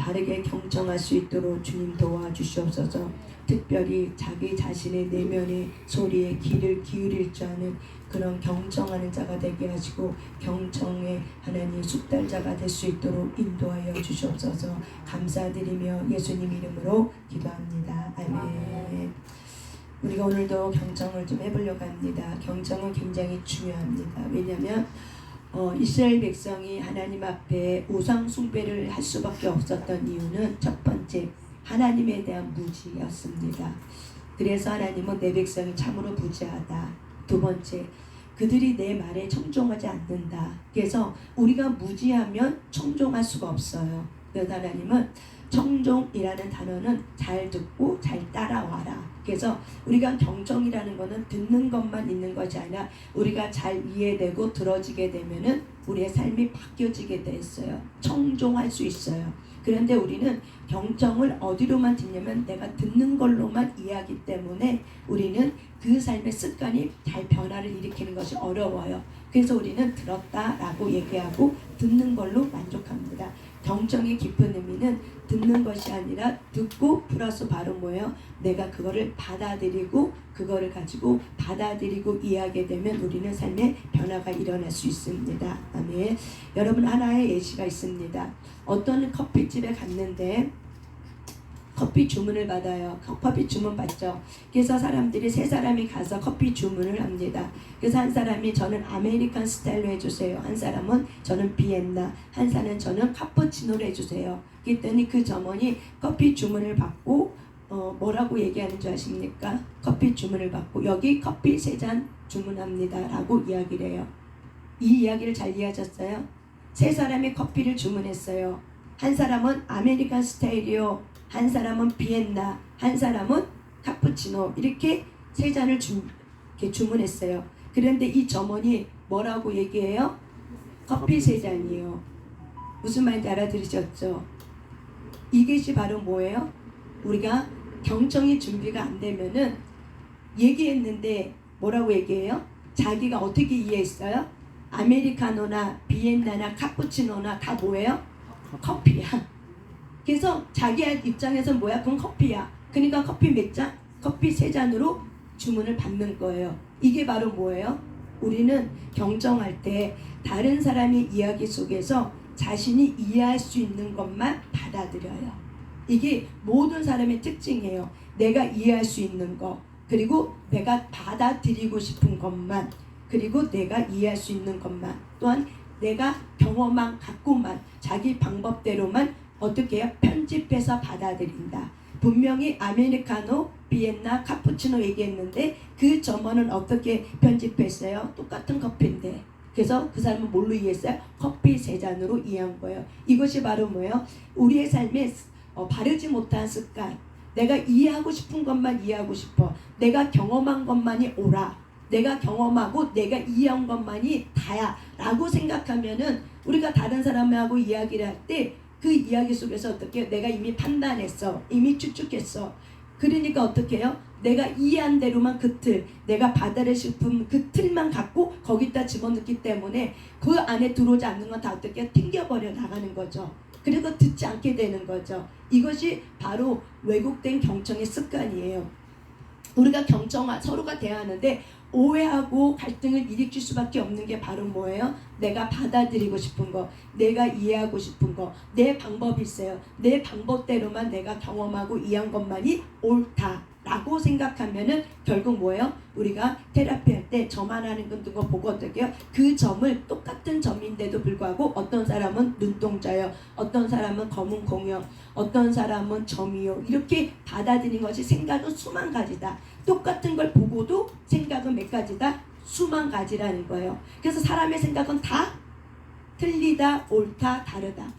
바르게 경청할 수 있도록 주님 도와주시옵소서. 특별히 자기 자신의 내면의 소리에 귀를 기울일 줄 아는 그런 경청하는 자가 되게 하시고 경청의 하나님 숙달자가 될 수 있도록 인도하여 주시옵소서. 감사드리며 예수님 이름으로 기도합니다. 아멘. 우리가 오늘도 경청을 좀 해보려고 합니다. 경청은 굉장히 중요합니다. 왜냐하면 이스라엘 백성이 하나님 앞에 우상 숭배를 할 수밖에 없었던 이유는 첫 번째, 하나님에 대한 무지였습니다. 그래서 하나님은 내 백성이 참으로 무지하다. 두 번째, 그들이 내 말에 청종하지 않는다. 그래서 우리가 무지하면 청종할 수가 없어요. 그래서 하나님은 청종이라는 단어는 잘 듣고 잘 따라와라. 그래서 우리가 경청이라는 것은 듣는 것만 있는 것이 아니라 우리가 잘 이해되고 들어지게 되면은 우리의 삶이 바뀌어지게 돼 있어요. 청종할 수 있어요. 그런데 우리는 경청을 어디로만 듣냐면 내가 듣는 걸로만 이해하기 때문에 우리는 그 삶의 습관이 잘 변화를 일으키는 것이 어려워요. 그래서 우리는 들었다라고 얘기하고 듣는 걸로 만족합니다. 경청의 깊은 의미는 듣는 것이 아니라 듣고 플러스 바로 뭐예요? 내가 그거를 받아들이고 그거를 가지고 받아들이고 이해하게 되면 우리는 삶의 변화가 일어날 수 있습니다. 아멘. 여러분, 하나의 예시가 있습니다. 어떤 커피집에 갔는데 커피 주문을 받아요. 커피 주문 받죠. 그래서 사람들이 세 사람이 가서 커피 주문을 합니다. 그래서 한 사람이 저는 아메리칸 스타일로 해주세요. 한 사람은 저는 비엔나, 한 사람은 저는 카푸치노로 해주세요. 그랬더니 그 점원이 커피 주문을 받고 뭐라고 얘기하는 줄 아십니까? 커피 주문을 받고 여기 커피 3잔 주문합니다 라고 이야기를 해요. 이 이야기를 잘 이해하셨어요? 세 사람이 커피를 주문했어요. 한 사람은 아메리칸 스타일이요, 한 사람은 비엔나, 한 사람은 카푸치노, 이렇게 3잔을 이렇게 주문했어요. 그런데 이 점원이 뭐라고 얘기해요? 커피 3잔이요. 무슨 말인지 알아들으셨죠? 이것이 바로 뭐예요? 우리가 경청이 준비가 안 되면은 얘기했는데 뭐라고 얘기해요? 자기가 어떻게 이해했어요? 아메리카노나 비엔나나 카푸치노나 다 뭐예요? 커피야. 그래서 자기 입장에서 뭐야? 그건 커피야. 그러니까 커피 몇 잔? 커피 3잔으로 주문을 받는 거예요. 이게 바로 뭐예요? 우리는 경청할 때 다른 사람의 이야기 속에서 자신이 이해할 수 있는 것만 받아들여요. 이게 모든 사람의 특징이에요. 내가 이해할 수 있는 것, 그리고 내가 받아들이고 싶은 것만, 그리고 내가 이해할 수 있는 것만, 또한 내가 경험만 갖고만 자기 방법대로만 어떻게 해요? 편집해서 받아들인다. 분명히 아메리카노, 비엔나, 카푸치노 얘기했는데 그 점원은 어떻게 편집했어요? 똑같은 커피인데. 그래서 그 사람은 뭘로 이해했어요? 커피 3잔으로 이해한 거예요. 이것이 바로 뭐예요? 우리의 삶에 바르지 못한 습관. 내가 이해하고 싶은 것만 이해하고 싶어. 내가 경험한 것만이 옳아. 내가 경험하고 내가 이해한 것만이 다야 라고 생각하면은 우리가 다른 사람하고 이야기를 할 때 그 이야기 속에서 어떻게 내가 이미 판단했어. 이미 추측했어. 그러니까 어떻게 해요? 내가 이해한 대로만 그 틀, 내가 받아들일 싶은 그 틀만 갖고 거기다 집어넣기 때문에 그 안에 들어오지 않는 건 다 어떻게 튕겨버려 나가는 거죠. 그리고 듣지 않게 되는 거죠. 이것이 바로 왜곡된 경청의 습관이에요. 우리가 서로가 대화하는데 오해하고 갈등을 일으킬 수밖에 없는 게 바로 뭐예요? 내가 받아들이고 싶은 거, 내가 이해하고 싶은 거, 내 방법이 있어요. 내 방법대로만 내가 경험하고 이해한 것만이 옳다라고 생각하면은 결국 뭐예요? 우리가 테라피 할 때 저만 하는 거 보고 어떻게 해요? 그 점을 똑같은 점인데도 불구하고 어떤 사람은 눈동자요, 어떤 사람은 검은 공요, 어떤 사람은 점이요, 이렇게 받아들이는 것이 생각은 수만 가지다. 똑같은 걸 보고도 생각은 몇 가지다? 수만 가지라는 거예요. 그래서 사람의 생각은 다 틀리다, 옳다, 다르다.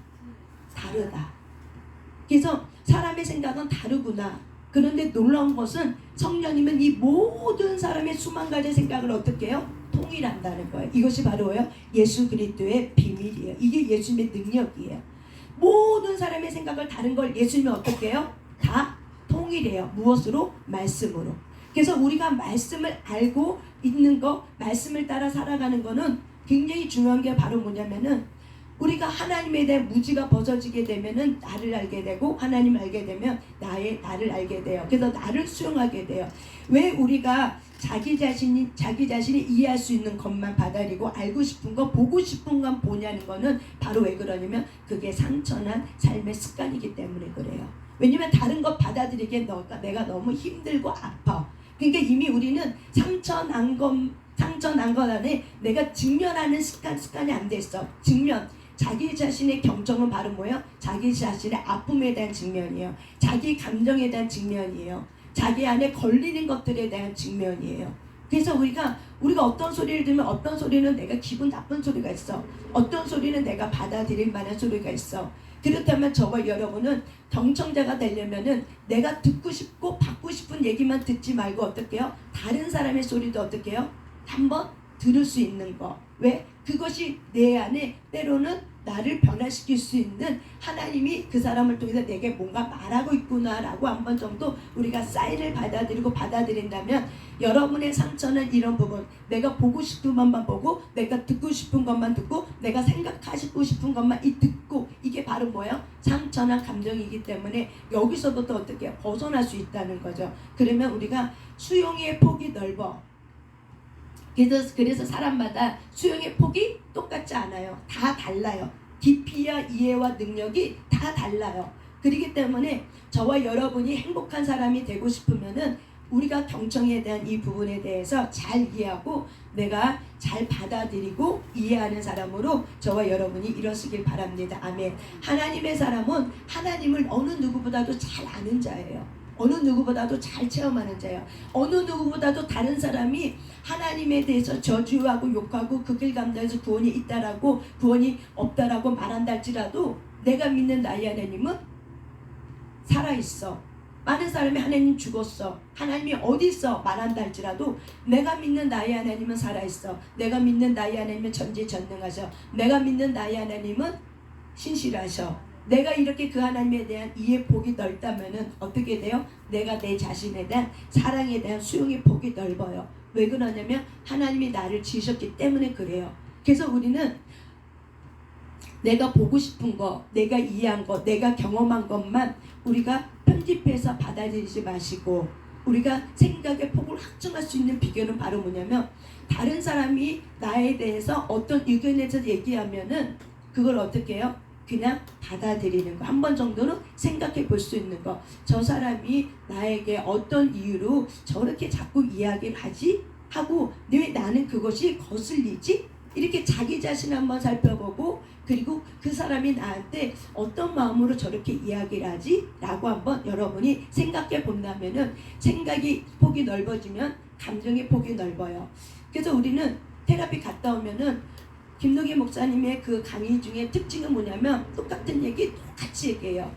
그래서 사람의 생각은 다르구나. 그런데 놀라운 것은 성령님은 이 모든 사람의 수만 가지 생각을 어떻게 해요? 통일한다는 거예요. 이것이 바로요, 예수 그리스도의 비밀이에요. 이게 예수님의 능력이에요. 모든 사람의 생각을 다른 걸 예수님이 어떻게 해요? 다 통일해요. 무엇으로? 말씀으로. 그래서 우리가 말씀을 알고 있는 거, 말씀을 따라 살아가는 거는 굉장히 중요한 게 바로 뭐냐면은 우리가 하나님에 대한 무지가 벗어지게 되면은 나를 알게 되고 하나님을 알게 되면 나를 알게 돼요. 그래서 나를 수용하게 돼요. 왜 우리가 자기 자신이 이해할 수 있는 것만 받아들이고 알고 싶은 거 보고 싶은 건 보냐는 거는 바로 왜 그러냐면 그게 상처난 삶의 습관이기 때문에 그래요. 왜냐면 다른 거 받아들이기에 내가 너무 힘들고 아파. 그러니까 이미 우리는 상처 난 것 안에 내가 직면하는 습관이 안 됐어. 자기 자신의 경청은 바로 뭐예요? 자기 자신의 아픔에 대한 직면이에요. 자기 감정에 대한 직면이에요. 자기 안에 걸리는 것들에 대한 직면이에요. 그래서 우리가 어떤 소리를 들으면 어떤 소리는 내가 기분 나쁜 소리가 있어. 어떤 소리는 내가 받아들일 만한 소리가 있어. 그렇다면 저와 여러분은 경청자가 되려면은 내가 듣고 싶고 받고 싶은 얘기만 듣지 말고 어떻게 해요? 다른 사람의 소리도 어떻게 해요? 한번 들을 수 있는 거. 왜? 그것이 내 안에 때로는 나를 변화시킬 수 있는 하나님이 그 사람을 통해서 내게 뭔가 말하고 있구나라고 한번 정도 우리가 사인을 받아들인다면 여러분의 상처는 이런 부분, 내가 보고 싶은 것만 보고 내가 듣고 싶은 것만 듣고 내가 생각하고 싶은 것만 듣고 이게 바로 뭐예요? 상처나 감정이기 때문에 여기서부터 어떻게 벗어날 수 있다는 거죠. 그러면 우리가 수용의 폭이 넓어. 그래서 사람마다 수용의 폭이 똑같지 않아요. 다 달라요. 깊이와 이해와 능력이 다 달라요. 그렇기 때문에 저와 여러분이 행복한 사람이 되고 싶으면은 우리가 경청에 대한 이 부분에 대해서 잘 이해하고 내가 잘 받아들이고 이해하는 사람으로 저와 여러분이 이루어지길 바랍니다. 아멘. 하나님의 사람은 하나님을 어느 누구보다도 잘 아는 자예요. 어느 누구보다도 잘 체험하는 자예요. 어느 누구보다도 다른 사람이 하나님에 대해서 저주하고 욕하고 그 길 감당해서 구원이 있다라고 구원이 없다라고 말한다 할지라도 내가 믿는 나의 하나님은 살아있어. 많은 사람이 하나님 죽었어. 하나님이 어디 있어? 말한다 할지라도 내가 믿는 나의 하나님은 살아있어. 내가 믿는 나의 하나님은 전지전능하셔. 내가 믿는 나의 하나님은 신실하셔. 내가 이렇게 그 하나님에 대한 이해 폭이 넓다면은 어떻게 돼요? 내가 내 자신에 대한 사랑에 대한 수용의 폭이 넓어요. 왜 그러냐면 하나님이 나를 지으셨기 때문에 그래요. 그래서 우리는 내가 보고 싶은 거, 내가 이해한 거, 내가 경험한 것만 우리가 편집해서 받아들이지 마시고 우리가 생각의 폭을 확정할 수 있는 비결은 바로 뭐냐면 다른 사람이 나에 대해서 어떤 의견에 대해서 얘기하면은 그걸 어떻게 해요? 그냥 받아들이는 거. 한 번 정도는 생각해 볼 수 있는 거. 저 사람이 나에게 어떤 이유로 저렇게 자꾸 이야기를 하지? 하고 왜 나는 그것이 거슬리지? 이렇게 자기 자신 한번 살펴보고 그리고 그 사람이 나한테 어떤 마음으로 저렇게 이야기를 하지? 라고 한번 여러분이 생각해 본다면은 생각이 폭이 넓어지면 감정의 폭이 넓어요. 그래서 우리는 테라피 갔다 오면은 김노기 목사님의 그 강의 중에 특징은 뭐냐면 똑같은 얘기 똑같이 얘기해요.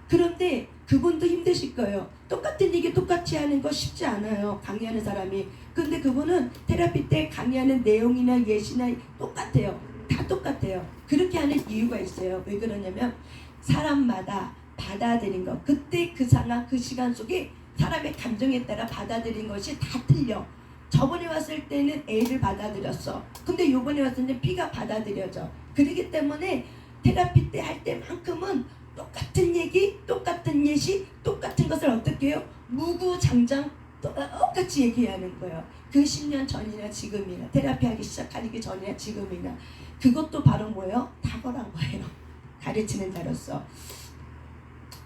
그런데 그분도 힘드실 거예요. 똑같은 얘기 똑같이 하는 거 쉽지 않아요. 강의하는 사람이. 근데 그분은 테라피 때 강의하는 내용이나 예시나 똑같아요. 다 똑같아요. 그렇게 하는 이유가 있어요. 왜 그러냐면 사람마다 받아들인 거 그때 그 상황 그 시간 속에 사람의 감정에 따라 받아들인 것이 다 틀려. 저번에 왔을 때는 A를 받아들였어. 근데 요번에 왔을 때 B가 받아들여져. 그렇기 때문에 테라피 때 할 때만큼은 똑같은 얘기, 똑같은 예시, 똑같은 것을 어떻게 해요? 무구장장 똑같이 얘기하는 거예요. 그 10년 전이나 지금이나 테라피 하기 시작하기 전이나 지금이나 그것도 바로 뭐예요? 탁월한 거예요. 가르치는 자로서.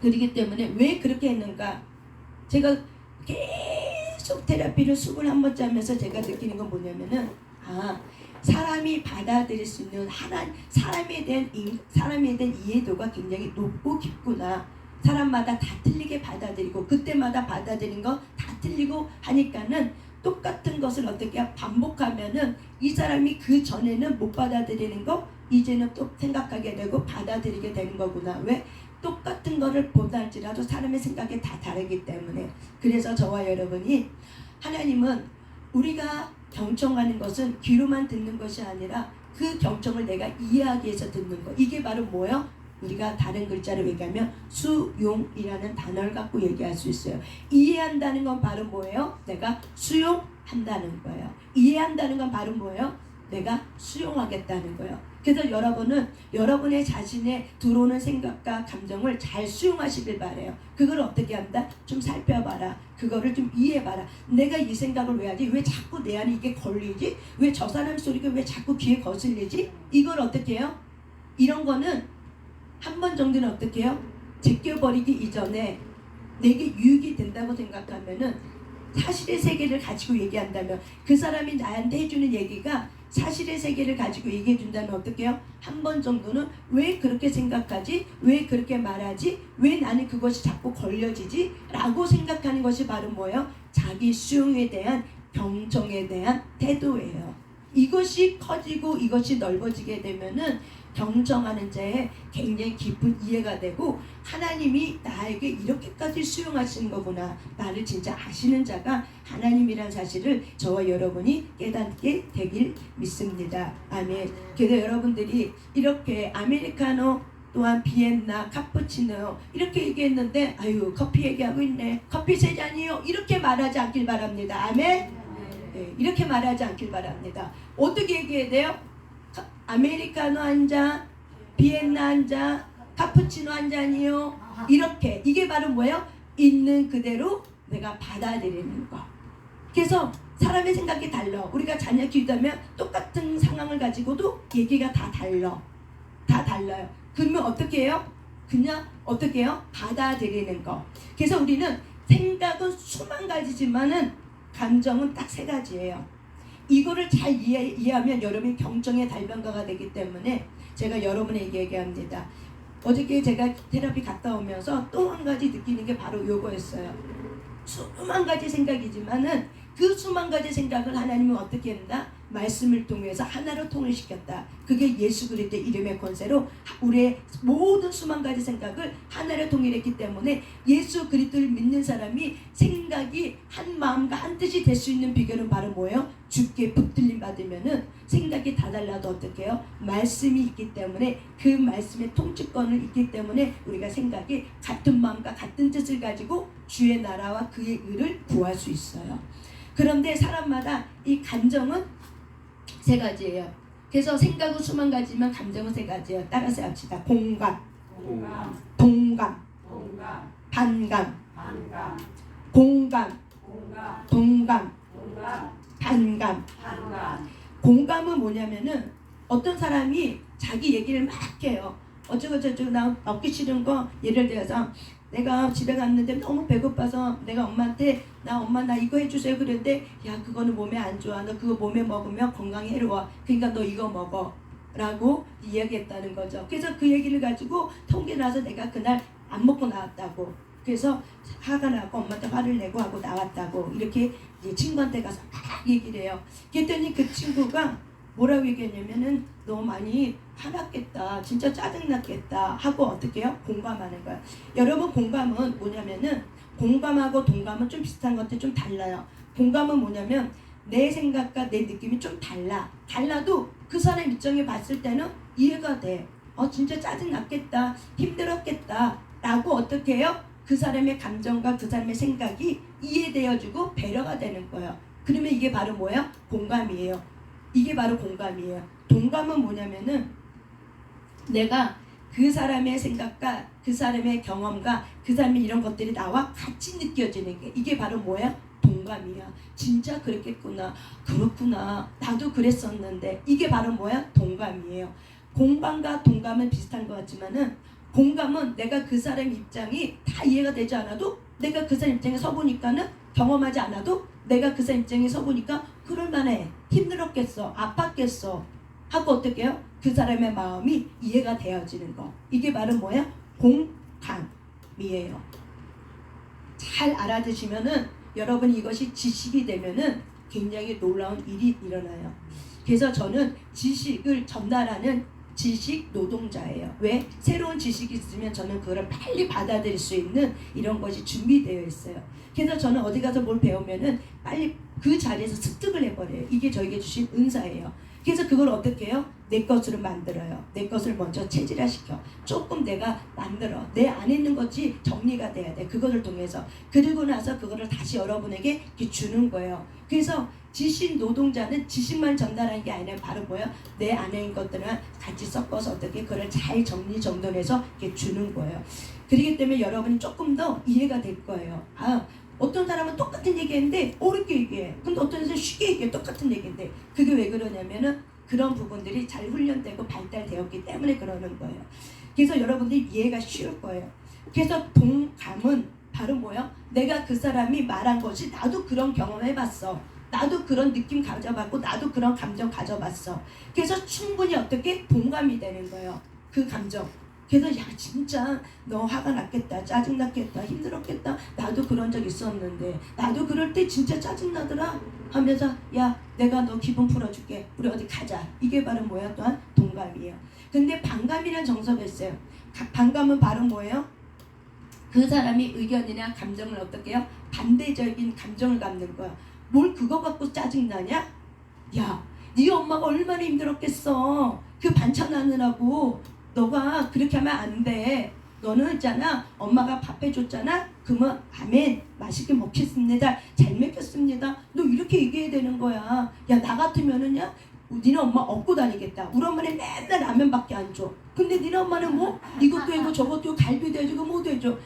그렇기 때문에 왜 그렇게 했는가? 제가 계속 테라피를 21번째 하면서 제가 느끼는 건 뭐냐면은 사람이 받아들일 수 있는 사람에 대한 이해도가 굉장히 높고 깊구나. 사람마다 다 틀리게 받아들이고 그때마다 받아들인 거 다 틀리고 하니까는 똑같은 것을 어떻게 반복하면은 이 사람이 그 전에는 못 받아들이는 거 이제는 또 생각하게 되고 받아들이게 되는 거구나. 왜? 똑같은 거를 보다 할지라도 사람의 생각이 다 다르기 때문에. 그래서 저와 여러분이 하나님은 우리가 경청하는 것은 귀로만 듣는 것이 아니라 그 경청을 내가 이해하기 위해서 듣는 거. 이게 바로 뭐예요? 우리가 다른 글자로 얘기하면 수용이라는 단어를 갖고 얘기할 수 있어요. 이해한다는 건 바로 뭐예요? 내가 수용한다는 거예요. 이해한다는 건 바로 뭐예요? 내가 수용하겠다는 거예요. 그래서 여러분은 여러분의 자신의 들어오는 생각과 감정을 잘 수용하시길 바래요. 그걸 어떻게 한다? 좀 살펴봐라. 그거를 좀 이해해봐라. 내가 이 생각을 왜 하지? 왜 자꾸 내 안에 이게 걸리지? 왜 저 사람 소리가 왜 자꾸 귀에 거슬리지? 이걸 어떻게 해요? 이런 거는 한 번 정도는 어떻게 해요? 제껴버리기 이전에 내게 유익이 된다고 생각하면은 사실의 세계를 가지고 얘기한다면 그 사람이 나한테 해주는 얘기가 사실의 세계를 가지고 얘기해 준다면 어떻게 해요? 한 번 정도는 왜 그렇게 생각하지? 왜 그렇게 말하지? 왜 나는 그것이 자꾸 걸려지지? 라고 생각하는 것이 바로 뭐예요? 자기 수용에 대한 경청에 대한 태도예요. 이것이 커지고 이것이 넓어지게 되면은 경청하는 자에 굉장히 깊은 이해가 되고 하나님이 나에게 이렇게까지 수용하시는 거구나. 나를 진짜 아시는 자가 하나님이란 사실을 저와 여러분이 깨닫게 되길 믿습니다. 아멘. 그래서 여러분들이 이렇게 아메리카노 또한 비엔나, 카푸치노 이렇게 얘기했는데 아유 커피 얘기하고 있네. 커피 세 잔이요. 이렇게 말하지 않길 바랍니다. 아멘. 네, 이렇게 말하지 않길 바랍니다. 어떻게 얘기해야 돼요? 아메리카노 한 잔, 비엔나 한 잔, 카푸치노 한 잔이요. 이렇게 이게 바로 뭐예요? 있는 그대로 내가 받아들이는 거. 그래서 사람의 생각이 달라. 우리가 자녀 키우다면 똑같은 상황을 가지고도 얘기가 다 달라. 다 달라요. 그러면 어떻게 해요? 그냥 어떻게 해요? 받아들이는 거. 그래서 우리는 생각은 수만 가지지만은 감정은 딱 세 가지예요. 이거를 잘 이해하면 여러분이 경청의 달변가가 되기 때문에 제가 여러분에게 얘기합니다. 어저께 제가 테라피 갔다 오면서 또 한 가지 느끼는 게 바로 요거였어요. 수만 가지 생각이지만은 그 수만 가지 생각을 하나님은 어떻게 한다? 말씀을 통해서 하나로 통일시켰다. 그게 예수 그리스도의 이름의 권세로 우리의 모든 수만 가지 생각을 하나로 통일했기 때문에 예수 그리스도를 믿는 사람이 생각이 한 마음과 한 뜻이 될 수 있는 비결은 바로 뭐예요? 주께 붙들림 받으면은 생각이 다 달라도 어떻게 해요? 말씀이 있기 때문에 그 말씀의 통치권을 있기 때문에 우리가 생각이 같은 마음과 같은 뜻을 가지고 주의 나라와 그의 의를 구할 수 있어요. 그런데 사람마다 이 감정은 세 가지예요. 그래서 생각은 수만 가지면 감정은 세 가지예요. 따라서 합시다. 공감, 동감, 반감, 공감, 동감, 반감. 공감은 뭐냐면은 어떤 사람이 자기 얘기를 막 해요. 어쩌고저쩌고 나 먹기 싫은 거 예를 들어서 내가 집에 갔는데 너무 배고파서 내가 엄마한테 엄마 나 이거 해주세요 그랬는데 야 그거는 몸에 안 좋아. 너 그거 몸에 먹으면 건강에 해로워. 그러니까 너 이거 먹어 라고 이야기했다는 거죠. 그래서 그 얘기를 가지고 통계 나서 내가 그날 안 먹고 나왔다고. 그래서 화가 나고 엄마한테 화를 내고 하고 나왔다고 이렇게 이제 친구한테 가서 막 얘기를 해요. 그랬더니 그 친구가 뭐라고 얘기했냐면은 너무 많이 화났겠다. 진짜 짜증났겠다. 하고 어떻게 해요? 공감하는 거예요. 여러분 공감은 뭐냐면은 공감하고 동감은 좀 비슷한 것들 좀 달라요. 공감은 뭐냐면 내 생각과 내 느낌이 좀 달라. 달라도 그 사람 입장에 봤을 때는 이해가 돼. 진짜 짜증났겠다. 힘들었겠다. 라고 어떻게 해요? 그 사람의 감정과 그 사람의 생각이 이해되어지고 배려가 되는 거예요. 그러면 이게 바로 뭐예요? 공감이에요. 이게 바로 공감이에요. 동감은 뭐냐면은 내가 그 사람의 생각과 그 사람의 경험과 그 사람의 이런 것들이 나와 같이 느껴지는 게 이게 바로 뭐야? 동감이야. 진짜 그랬겠구나. 그렇구나. 나도 그랬었는데 이게 바로 뭐야? 동감이에요. 공감과 동감은 비슷한 것 같지만은 공감은 내가 그 사람 입장이 다 이해가 되지 않아도 내가 그 사람 입장에 서보니까는 경험하지 않아도 내가 그 사람 입장에 서보니까 그럴만해. 힘들었겠어. 아팠겠어. 하고 어떻게 해요? 그 사람의 마음이 이해가 되어지는 거. 이게 바로 뭐야? 공감이에요. 잘 알아두시면은 여러분 이것이 지식이 되면은 굉장히 놀라운 일이 일어나요. 그래서 저는 지식을 전달하는 지식 노동자예요. 왜? 새로운 지식이 있으면 저는 그걸 빨리 받아들일 수 있는 이런 것이 준비되어 있어요. 그래서 저는 어디 가서 뭘 배우면은 빨리 그 자리에서 습득을 해버려요. 이게 저에게 주신 은사예요. 그래서 그걸 어떻게 해요? 내 것으로 만들어요. 내 것을 먼저 체질화시켜. 조금 내가 만들어. 내 안에 있는 것이 정리가 돼야 돼. 그거를 통해서. 그리고 나서 그거를 다시 여러분에게 이렇게 주는 거예요. 그래서 지식 노동자는 지식만 전달하는 게 아니라 바로 뭐예요? 내 안에 있는 것들은 같이 섞어서 어떻게 그걸 잘 정리정돈해서 이렇게 주는 거예요. 그렇기 때문에 여러분이 조금 더 이해가 될 거예요. 아, 어떤 사람은 똑같은 얘기했는데 어렵게 얘기해. 근데 어떤 사람은 쉽게 얘기해. 똑같은 얘기인데. 그게 왜 그러냐면은 그런 부분들이 잘 훈련되고 발달되었기 때문에 그러는 거예요. 그래서 여러분들이 이해가 쉬울 거예요. 그래서 동감은 바로 뭐예요? 내가 그 사람이 말한 것이 나도 그런 경험해봤어. 나도 그런 느낌 가져봤고 나도 그런 감정 가져봤어. 그래서 충분히 어떻게 동감이 되는 거예요. 그 감정. 그래서 야 진짜 너 화가 났겠다, 짜증났겠다, 힘들었겠다. 나도 그런 적 있었는데 나도 그럴 때 진짜 짜증나더라 하면서 야 내가 너 기분 풀어줄게. 우리 어디 가자. 이게 바로 뭐야? 또한 동감이에요. 근데 반감이라는 정서가 있어요. 반감은 바로 뭐예요? 그 사람이 의견이나 감정을 어떻게 해요? 반대적인 감정을 갖는 거야. 뭘 그거 갖고 짜증나냐? 야, 네 엄마가 얼마나 힘들었겠어. 그 반찬 하느라고. 너가 그렇게 하면 안 돼. 너는 있잖아. 엄마가 밥 해줬잖아. 그러면 아멘. 맛있게 먹겠습니다. 잘 먹겠습니다. 너 이렇게 얘기해야 되는 거야. 야, 나 같으면은야. 니네 엄마 업고 다니겠다. 우리 엄마는 맨날 라면밖에 안 줘. 근데 니네 엄마는 뭐 이것도 해고 저것도 갈비도 해주고 뭐도 해줘. 야,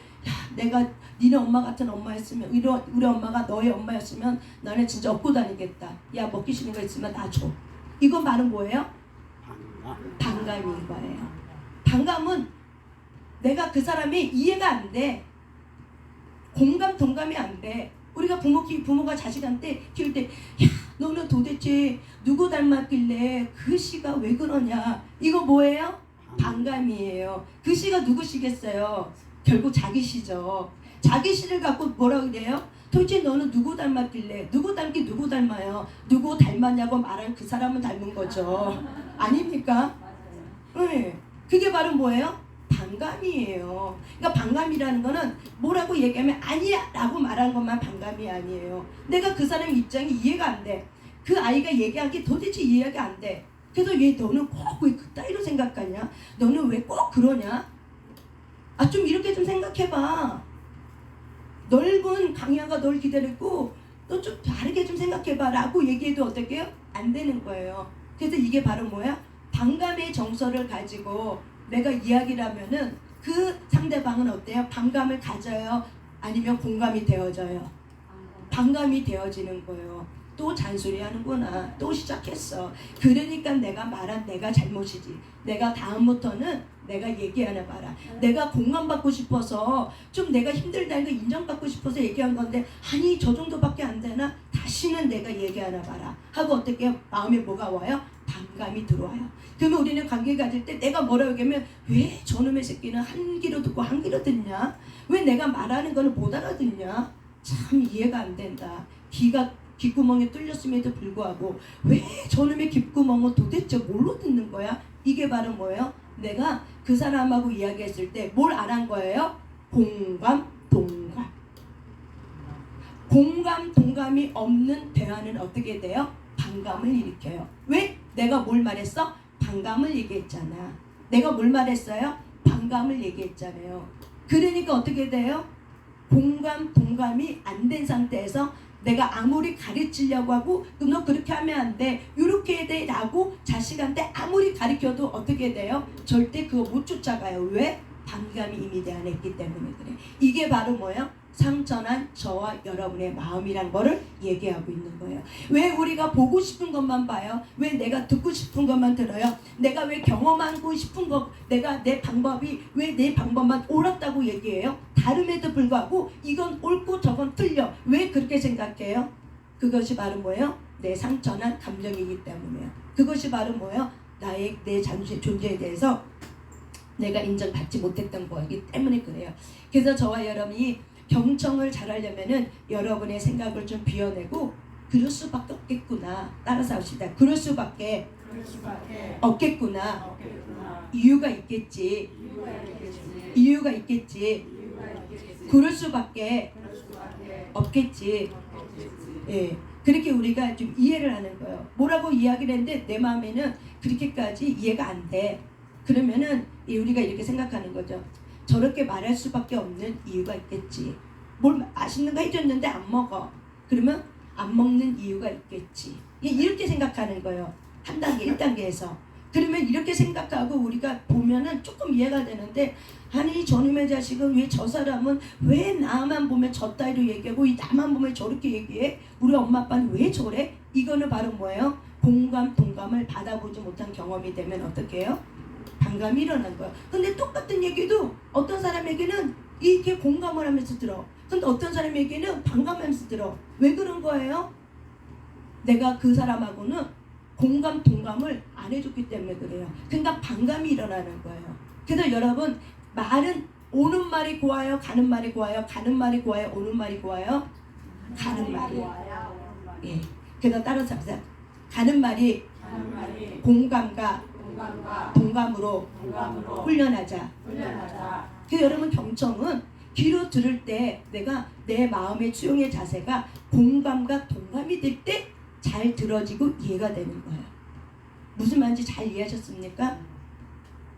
내가 니네 엄마 같은 엄마였으면 우리 엄마가 너의 엄마였으면 나는 진짜 업고 다니겠다. 야, 먹기 싫은 거 있으면 나 줘. 이건 말은 뭐예요? 반감인 거예요. 반감은 내가 그 사람이 이해가 안 돼. 공감, 동감이 안 돼. 우리가 부모가 자식한테 키울 때 야, 너는 도대체 누구 닮았길래 그 씨가 왜 그러냐. 이거 뭐예요? 반감이에요. 그 씨가 누구시겠어요? 결국 자기 씨죠. 자기 씨를 갖고 뭐라 그래요? 도대체 너는 누구 닮았길래. 누구 닮기 누구 닮아요? 누구 닮았냐고 말한 그 사람은 닮은 거죠. 아닙니까? 네. 그게 바로 뭐예요? 반감이에요. 그러니까 반감이라는 거는 뭐라고 얘기하면 아니야 라고 말하는 것만 반감이 아니에요. 내가 그 사람 입장이 이해가 안 돼. 그 아이가 얘기한 게 도대체 이해가 안 돼. 그래서 얘 너는 꼭 왜 그따위로 생각하냐? 너는 왜 꼭 그러냐? 아, 좀 이렇게 좀 생각해봐. 넓은 강야가 널 기다리고 너 좀 다르게 좀 생각해봐 라고 얘기해도 어떻게 해요? 안 되는 거예요. 그래서 이게 바로 뭐야? 반감의 정서를 가지고 내가 이야기를 하면은 그 상대방은 어때요? 반감을 가져요? 아니면 공감이 되어져요? 반감이 되어지는 거예요. 또 잔소리 하는구나. 또 시작했어. 그러니까 내가 말한 내가 잘못이지. 내가 다음부터는 내가 얘기하나 봐라. 내가 공감받고 싶어서 좀 내가 힘들다는 거 인정받고 싶어서 얘기한 건데 아니 저 정도밖에 안 되나? 다시는 내가 얘기하나 봐라. 하고 어떻게 마음에 뭐가 와요? 반감이 들어와요. 그러면 우리는 관계 가질 때 내가 뭐라고 얘기하면 왜 저놈의 새끼는 한 귀로 듣고 한 귀로 듣냐? 왜 내가 말하는 거는 못 알아듣냐? 참 이해가 안 된다. 귓구멍이 뚫렸음에도 불구하고 왜 저놈의 귓구멍은 도대체 뭘로 듣는 거야? 이게 바로 뭐예요? 내가 그 사람하고 이야기했을 때 뭘 안 한 거예요? 공감, 동감. 공감, 동감이 없는 대화는 어떻게 돼요? 반감을 일으켜요. 왜? 내가 뭘 말했어? 반감을 얘기했잖아. 내가 뭘 말했어요? 반감을 얘기했잖아요. 그러니까 어떻게 돼요? 공감, 동감이 안 된 상태에서 내가 아무리 가르치려고 하고 너 그렇게 하면 안 돼. 이렇게 해야 돼 라고 자식한테 아무리 가르쳐도 어떻게 돼요? 절대 그거 못 쫓아가요. 왜? 반감이 이미 내 안에 있기 때문에 그래. 이게 바로 뭐예요? 상처난 저와 여러분의 마음이란 거를 얘기하고 있는 거예요. 왜 우리가 보고 싶은 것만 봐요? 왜 내가 듣고 싶은 것만 들어요? 내가 왜 경험하고 싶은 거, 내가 내 방법이 왜 내 방법만 옳았다고 얘기해요? 다름에도 불구하고 이건 옳고 저건 틀려. 왜 그렇게 생각해요? 그것이 바로 뭐예요? 내 상처난 감정이기 때문에요. 그것이 바로 뭐예요? 내 존재에 대해서 내가 인정받지 못했던 거이기 때문에 그래요. 그래서 저와 여러분이 경청을 잘하려면은 여러분의 생각을 좀 비워내고 그럴 수밖에 없겠구나. 따라서 합시다. 그럴 수밖에 없겠구나. 이유가 있겠지. 이유가 있겠지. 그럴 수밖에 없겠지. 예. 그렇게 우리가 좀 이해를 하는 거예요. 뭐라고 이야기를 했는데 내 마음에는 그렇게까지 이해가 안 돼. 그러면은 우리가 이렇게 생각하는 거죠. 저렇게 말할 수밖에 없는 이유가 있겠지. 뭘 맛있는 거 해줬는데 안 먹어. 그러면 안 먹는 이유가 있겠지. 이렇게 생각하는 거예요. 한 단계, 1단계에서. 그러면 이렇게 생각하고 우리가 보면은 조금 이해가 되는데, 아니 저놈의 자식은 왜 저 사람은 왜 나만 보면 저 따위로 얘기하고 이 나만 보면 저렇게 얘기해? 우리 엄마 아빠는 왜 저래? 이거는 바로 뭐예요? 공감, 동감을 받아보지 못한 경험이 되면 어떻게 해요? 반감이 일어난 거야. 근데 똑같은 얘기도 어떤 사람에게는 이렇게 공감을 하면서 들어. 근데 어떤 사람에게는 반감하면서 들어. 왜 그런 거예요? 내가 그 사람하고는 공감, 동감을 안 해줬기 때문에 그래요. 그러니까 반감이 일어나는 거예요. 그래서 여러분, 말은 오는 말이 고와요? 가는 말이 고와요? 가는 말이 고와요? 오는 말이 고와요? 가는 말이. 예. 그래서 따라서 합시다. 가는 말이 공감과 동감으로 훈련하자. 그래서 여러분, 경청은 귀로 들을 때 내가 내 마음의 수용의 자세가 공감과 동감이 될 때 잘 들어지고 이해가 되는 거예요. 무슨 말인지 잘 이해하셨습니까?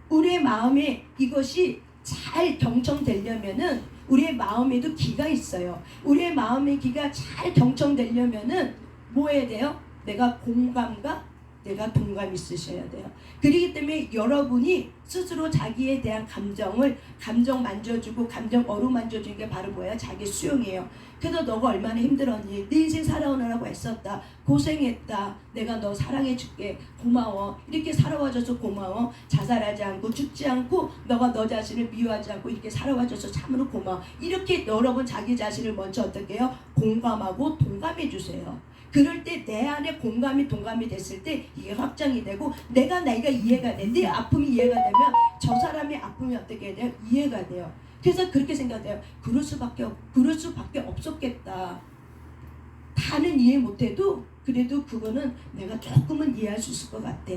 우리의 마음에 이것이 잘 경청되려면은 우리의 마음에도 귀가 있어요. 우리의 마음의 귀가 잘 경청되려면은 뭐 해야 돼요? 내가 공감과 내가 동감이 있으셔야 돼요. 그렇기 때문에 여러분이 스스로 자기에 대한 감정 만져주고 감정 어루만져주는 게 바로 뭐야? 자기 수용이에요. 그래서 너가 얼마나 힘들었니? 네 인생 살아오느라고 애썼다. 고생했다. 내가 너 사랑해줄게. 고마워. 이렇게 살아와줘서 고마워. 자살하지 않고 죽지 않고 너가 너 자신을 미워하지 않고 이렇게 살아와줘서 참으로 고마워. 이렇게 여러분 자기 자신을 먼저 어떻게 해요? 공감하고 동감해주세요. 그럴 때 내 안에 공감이 동감이 됐을 때 이게 확장이 되고 내가 이해가 돼. 내 아픔이 이해가 되면 저 사람의 아픔이 어떻게 돼요? 이해가 돼요. 그래서 그렇게 생각해요. 그럴 수밖에 없었겠다. 다는 이해 못해도 그래도 그거는 내가 조금은 이해할 수 있을 것 같아.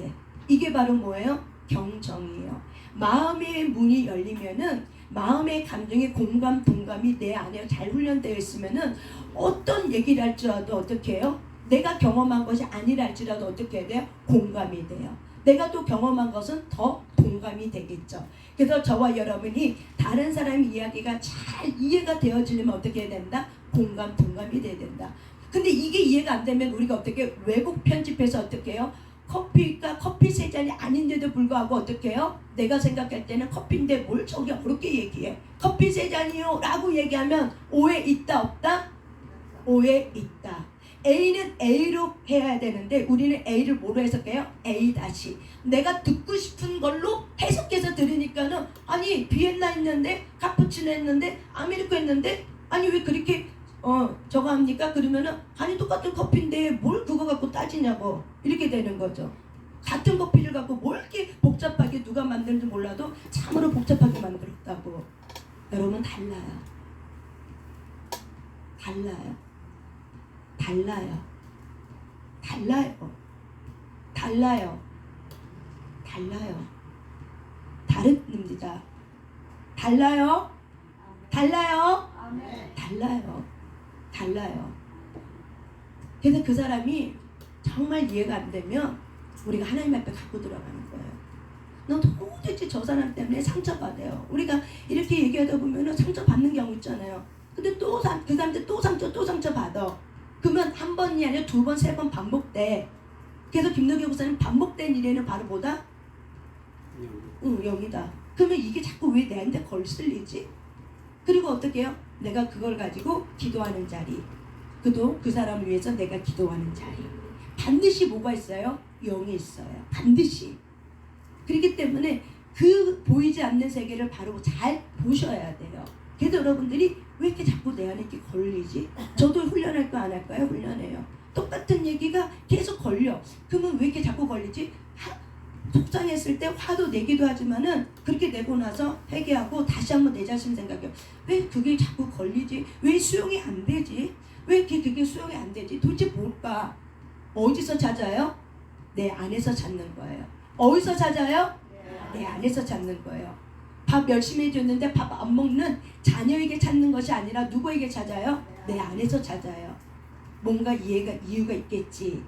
이게 바로 뭐예요? 경청이에요. 마음의 문이 열리면은 마음의 감정의 공감, 동감이 내 안에 잘 훈련되어 있으면은 어떤 얘기를 할지라도 어떻게 해요? 내가 경험한 것이 아니라 할지라도 어떻게 해야 돼요? 공감이 돼요. 내가 또 경험한 것은 더 동감이 되겠죠. 그래서 저와 여러분이 다른 사람의 이야기가 잘 이해가 되어지려면 어떻게 해야 된다? 공감, 동감이 돼야 된다. 근데 이게 이해가 안 되면 우리가 어떻게 왜곡 편집해서 어떻게 해요? 커피가 커피 세 잔이 아닌데도 불구하고 어떻게 해요? 내가 생각할 때는 커피인데 뭘 저기 어렵게 얘기해? 커피 세 잔이요 라고 얘기하면 오해 있다 없다? 오해 있다. A는 A로 해야 되는데 우리는 A를 뭐로 해석해요? A 다시. 내가 듣고 싶은 걸로 해석해서 들으니까는 아니 비엔나 했는데 카푸치노 했는데 아메리카 했는데 아니 왜 그렇게 저거 합니까? 그러면은 아니 똑같은 커피인데 뭘 그거 갖고 따지냐고 이렇게 되는 거죠. 같은 커피를 갖고 뭘 이렇게 복잡하게 누가 만드는지 몰라도 참으로 복잡하게 만들었다고. 여러분 달라요. 다릅니다. 달라요. 그래서 그 사람이 정말 이해가 안 되면 우리가 하나님 앞에 갖고 들어가는 거예요. 넌 도대체 저 사람 때문에 상처받아요. 우리가 이렇게 얘기하다 보면 상처받는 경우 있잖아요. 근데 또 그 사람한테 또 상처받아. 그러면 한 번이 아니라 두 번, 세 번 반복돼. 그래서 김노기 목사님 반복된 일에는 바로 뭐다? 영이다. 그러면 이게 자꾸 왜 내한테 걸슬리지? 그리고 어떻게 해요? 내가 그걸 가지고 기도하는 자리. 그 사람을 위해서 내가 기도하는 자리. 반드시 뭐가 있어요? 영이 있어요. 반드시. 그렇기 때문에 그 보이지 않는 세계를 바로 잘 보셔야 돼요. 그래서 여러분들이 왜 이렇게 자꾸 내 안에 이렇게 걸리지? 저도 훈련할 거 안 할까요? 훈련해요. 똑같은 얘기가 계속 걸려. 그러면 왜 이렇게 자꾸 걸리지? 속상했을 때 화도 내기도 하지만은 그렇게 내고 나서 회개하고 다시 한번 내 자신 생각해요. 왜 그게 자꾸 걸리지? 왜 수용이 안 되지? 왜 그게 수용이 안 되지? 도대체 뭘까? 어디서 찾아요? 내 안에서 찾는 거예요. 어디서 찾아요? 내 안에서 찾는 거예요. 밥 열심히 해줬는데 밥 안 먹는 자녀에게 찾는 것이 아니라 누구에게 찾아요? 내 안에서 찾아요. 뭔가 이유가 있겠지.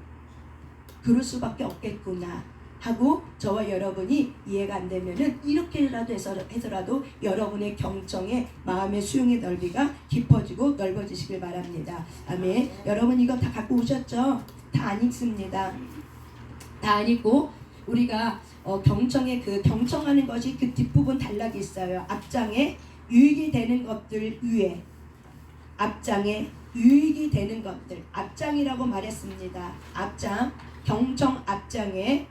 그럴 수밖에 없겠구나 하고 저와 여러분이 이해가 안 되면은 이렇게라도 해서라도 여러분의 경청의 마음의 수용의 넓이가 깊어지고 넓어지시길 바랍니다. 아멘. 여러분 이거 다 갖고 오셨죠? 다 안 읽습니다. 다 안 읽고 우리가 경청의 그 경청하는 것이 그 뒷부분 단락이 있어요. 앞장에 유익이 되는 것들 위에, 앞장에 유익이 되는 것들, 앞장이라고 말했습니다. 앞장, 경청 앞장에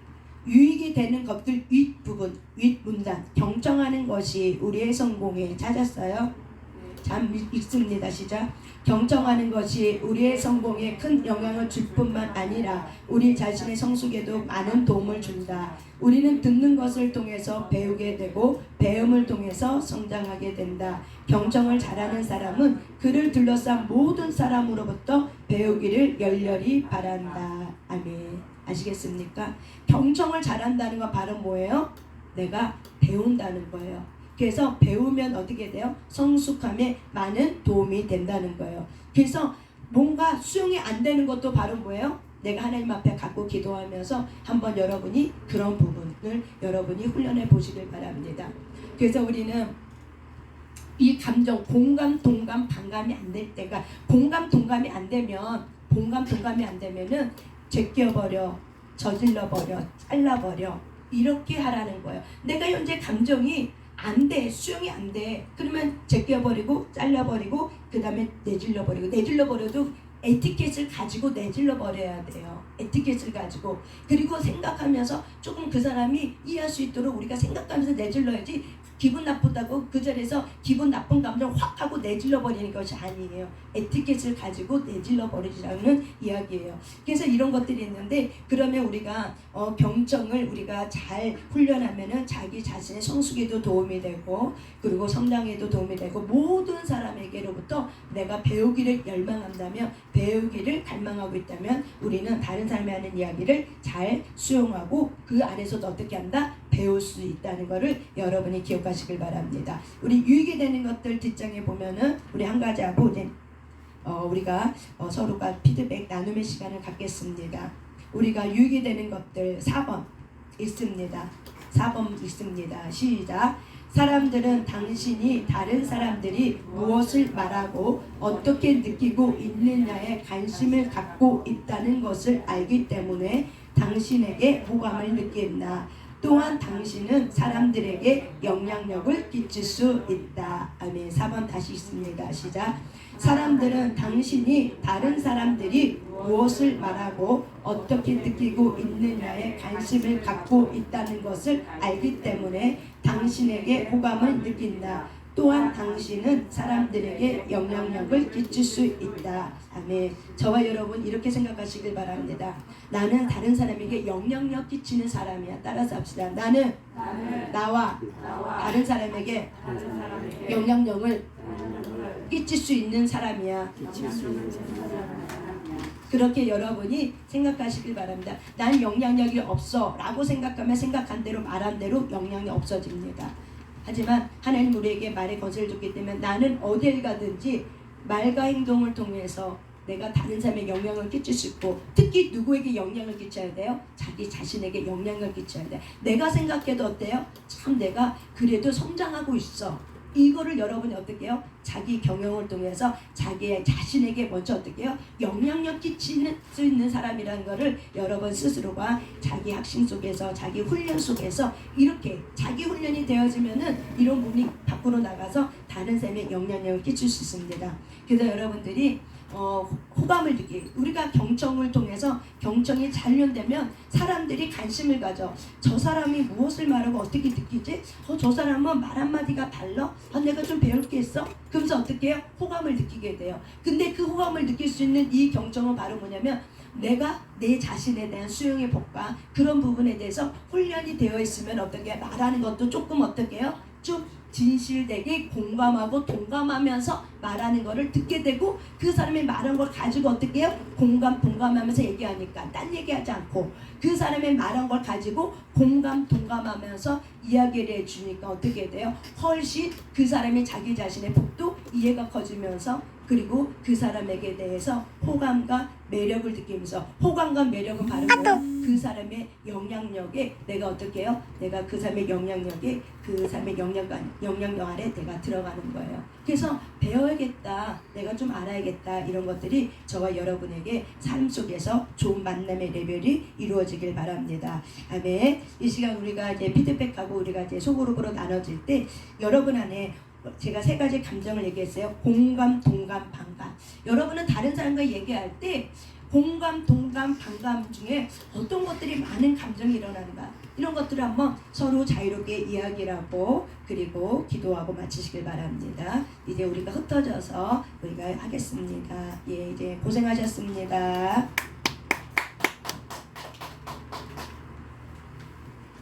유익이 되는 것들 윗부분, 윗문단, 경청하는 것이 우리의 성공에 찾았어요. 참 읽습니다. 시작. 경청하는 것이 우리의 성공에 큰 영향을 줄 뿐만 아니라 우리 자신의 성숙에도 많은 도움을 준다. 우리는 듣는 것을 통해서 배우게 되고 배움을 통해서 성장하게 된다. 경청을 잘하는 사람은 그를 둘러싼 모든 사람으로부터 배우기를 열렬히 바란다. 아멘. 아시겠습니까? 경청을 잘한다는 건 바로 뭐예요? 내가 배운다는 거예요. 그래서 배우면 어떻게 돼요? 성숙함에 많은 도움이 된다는 거예요. 그래서 뭔가 수용이 안 되는 것도 바로 뭐예요? 내가 하나님 앞에 갖고 기도하면서 한번 여러분이 그런 부분을 여러분이 훈련해 보시길 바랍니다. 그래서 우리는 이 감정, 공감, 동감, 반감이 안 될 때가, 공감, 동감이 안 되면은 제껴버려, 저질러버려, 잘라버려, 이렇게 하라는 거예요. 내가 현재 감정이 안 돼, 수용이 안 돼. 그러면 제껴버리고 잘라버리고 그 다음에 내질러버리고, 내질러버려도 에티켓을 가지고 내질러버려야 돼요. 에티켓을 가지고. 그리고 생각하면서 조금 그 사람이 이해할 수 있도록 우리가 생각하면서 내질러야지, 기분 나쁘다고 그 자리에서 기분 나쁜 감정을 확 하고 내질러 버리는 것이 아니에요. 에티켓을 가지고 내질러 버리라는 이야기예요. 그래서 이런 것들이 있는데, 그러면 우리가 경청을 우리가 잘 훈련하면은 자기 자신의 성숙에도 도움이 되고, 그리고 성장에도 도움이 되고, 모든 사람에게로부터 내가 배우기를 열망한다면, 배우기를 갈망하고 있다면 우리는 다른 사람이 하는 이야기를 잘 수용하고 그 안에서도 어떻게 한다? 배울 수 있다는 것을 여러분이 기억하시길 바랍니다. 우리 유익이 되는 것들 뒷장에 보면은 우리 한 가지 하고 이제 우리가 서로가 피드백 나눔의 시간을 갖겠습니다. 우리가 유익이 되는 것들 4번 있습니다. 4번 있습니다. 시작. 사람들은 당신이 다른 사람들이 무엇을 말하고 어떻게 느끼고 있느냐에 관심을 갖고 있다는 것을 알기 때문에 당신에게 호감을 느낀다. 또한 당신은 사람들에게 영향력을 끼칠 수 있다. 아멘. 4번 다시 있습니다. 시작. 사람들은 당신이 다른 사람들이 무엇을 말하고 어떻게 느끼고 있느냐에 관심을 갖고 있다는 것을 알기 때문에 당신에게 호감을 느낀다. 또한 당신은 사람들에게 영향력을 끼칠 수 있다. 아멘. 저와 여러분 이렇게 생각하시길 바랍니다. 나는 다른 사람에게 영향력 끼치는 사람이야. 따라서 합시다. 나는 나와 다른 사람에게 영향력을 끼칠 수 있는 사람이야. 그렇게 여러분이 생각하시길 바랍니다. 난 영향력이 없어 라고 생각하면 생각한 대로 말한 대로 영향이 없어집니다. 하지만 하나님 우리에게 말의 권세를 줬기 때문에 나는 어딜 가든지 말과 행동을 통해서 내가 다른 사람에게 영향을 끼칠 수 있고, 특히 누구에게 영향을 끼쳐야 돼요? 자기 자신에게 영향을 끼쳐야 돼. 내가 생각해도 어때요? 참 내가 그래도 성장하고 있어. 이거를 여러분이 어떻게 해요? 자기 경영을 통해서 자기 자신에게 먼저 어떻게 해요? 영향력 끼칠 수 있는 사람이라는 거를 여러분 스스로가 자기 학심 속에서, 자기 훈련 속에서 이렇게 자기 훈련이 되어지면은 이런 부분이 밖으로 나가서 다른 사람의 영향력을 끼칠 수 있습니다. 그래서 여러분들이 호감을 느끼고, 우리가 경청을 통해서 경청이 잘 훈련되면 사람들이 관심을 가져. 저 사람이 무엇을 말하고 어떻게 느끼지? 저 사람은 말 한마디가 달라? 내가 좀 배울 게 있어? 그러면서 어떻게 해요? 호감을 느끼게 돼요. 근데 그 호감을 느낄 수 있는 이 경청은 바로 뭐냐면, 내가 내 자신에 대한 수용의 법과 그런 부분에 대해서 훈련이 되어 있으면 어떻게 말하는 것도 조금 어떻게 해요? 좀 진실되게 공감하고 동감하면서 말하는 거를 듣게 되고, 그 사람이 말한 걸 가지고 어떻게 해요? 동감하면서 얘기하니까 딴 얘기하지 않고 그 사람이 말한 걸 가지고 동감하면서 이야기를 해주니까 어떻게 돼요? 훨씬 그 사람이 자기 자신의 복도 이해가 커지면서 그리고 그 사람에게 대해서 호감과 매력을 느끼면서 호감과 매력을 바르면 그 사람의 영향력에 내가 어떻게 해요? 내가 그 사람의 영향력에 그 사람의 영향력 아래 내가 들어가는 거예요. 그래서 배워야겠다, 내가 좀 알아야겠다, 이런 것들이 저와 여러분에게 삶 속에서 좋은 만남의 레벨이 이루어지길 바랍니다. 아멘. 이 시간 우리가 이제 피드백하고 우리가 이제 소그룹으로 나눠질 때 여러분 안에 제가 3가지 감정을 얘기했어요. 공감, 동감, 반감. 여러분은 다른 사람과 얘기할 때 공감, 동감, 반감 중에 어떤 것들이 많은 감정이 일어나는가, 이런 것들을 한번 서로 자유롭게 이야기를 하고 그리고 기도하고 마치시길 바랍니다. 이제 우리가 흩어져서 우리가 하겠습니다. 예, 이제 고생하셨습니다.